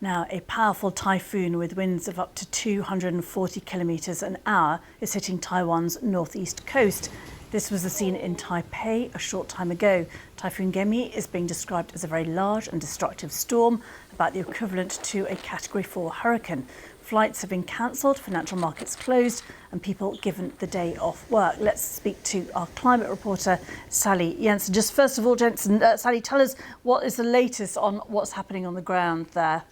Now, a powerful typhoon with winds of up to 240 kilometres an hour is hitting Taiwan's northeast coast. This was the scene in Taipei a short time ago. Typhoon Gaemi is being described as a very large and destructive storm, about the equivalent to a Category 4 hurricane. Flights have been cancelled, financial markets closed, and people given the day off work. Let's speak to our climate reporter, Sally Jensen. Just first of all, Jensen, Sally, tell us what is the latest on what's happening on the ground there?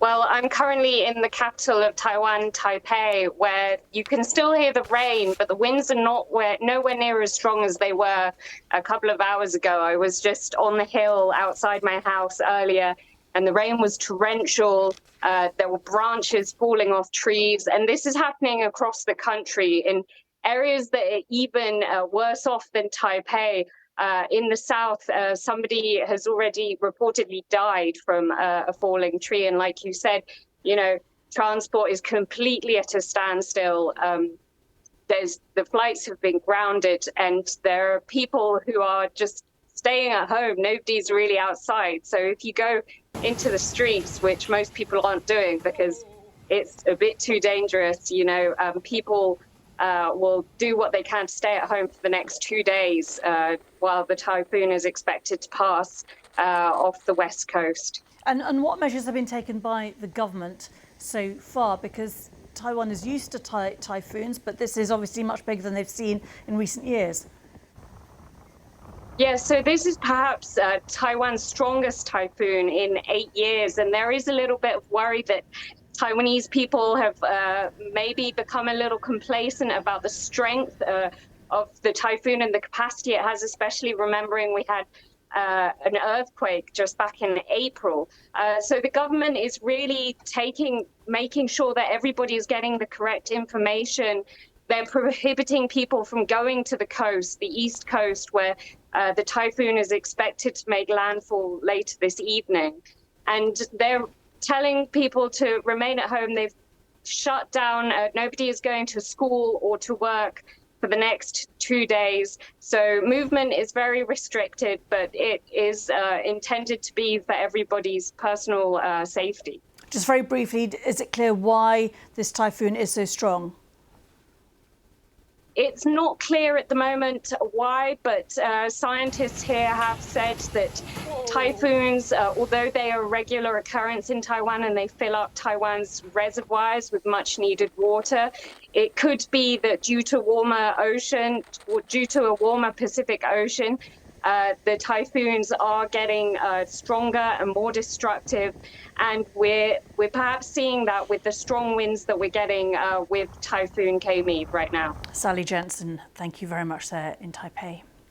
Well, I'm currently in the capital of Taiwan, Taipei, where you can still hear the rain, but the winds are nowhere near as strong as they were a couple of hours ago. I was just on the hill outside my house earlier, and the rain was torrential. There were branches falling off trees, and this is happening across the country in areas that are even worse off than Taipei. In the south, somebody has already reportedly died from a falling tree. And like you said, transport is completely at a standstill. The flights have been grounded, and there are people who are just staying at home. Nobody's really outside. So if you go into the streets, which most people aren't doing because it's a bit too dangerous, people will do what they can to stay at home for the next 2 days while the typhoon is expected to pass off the west coast. And what measures have been taken by the government so far? Because Taiwan is used to typhoons, but this is obviously much bigger than they've seen in recent years. Yeah, so this is perhaps Taiwan's strongest typhoon in 8 years, and there is a little bit of worry that Taiwanese people have maybe become a little complacent about the strength of the typhoon and the capacity it has, especially remembering we had an earthquake just back in April. So the government is really making sure that everybody is getting the correct information. They're prohibiting people from going to the coast, the east coast, where the typhoon is expected to make landfall later this evening. And they're telling people to remain at home. They've shut down. Nobody is going to school or to work for the next 2 days. So movement is very restricted, but it is intended to be for everybody's personal safety. Just very briefly, is it clear why this typhoon is so strong? It's not clear at the moment why, but scientists here have said that typhoons, although they are a regular occurrence in Taiwan and they fill up Taiwan's reservoirs with much needed water, it could be that due to a warmer Pacific Ocean, the typhoons are getting stronger and more destructive, and we're perhaps seeing that with the strong winds that we're getting with Typhoon Gaemi right now. Sally Jensen, thank you very much there in Taipei.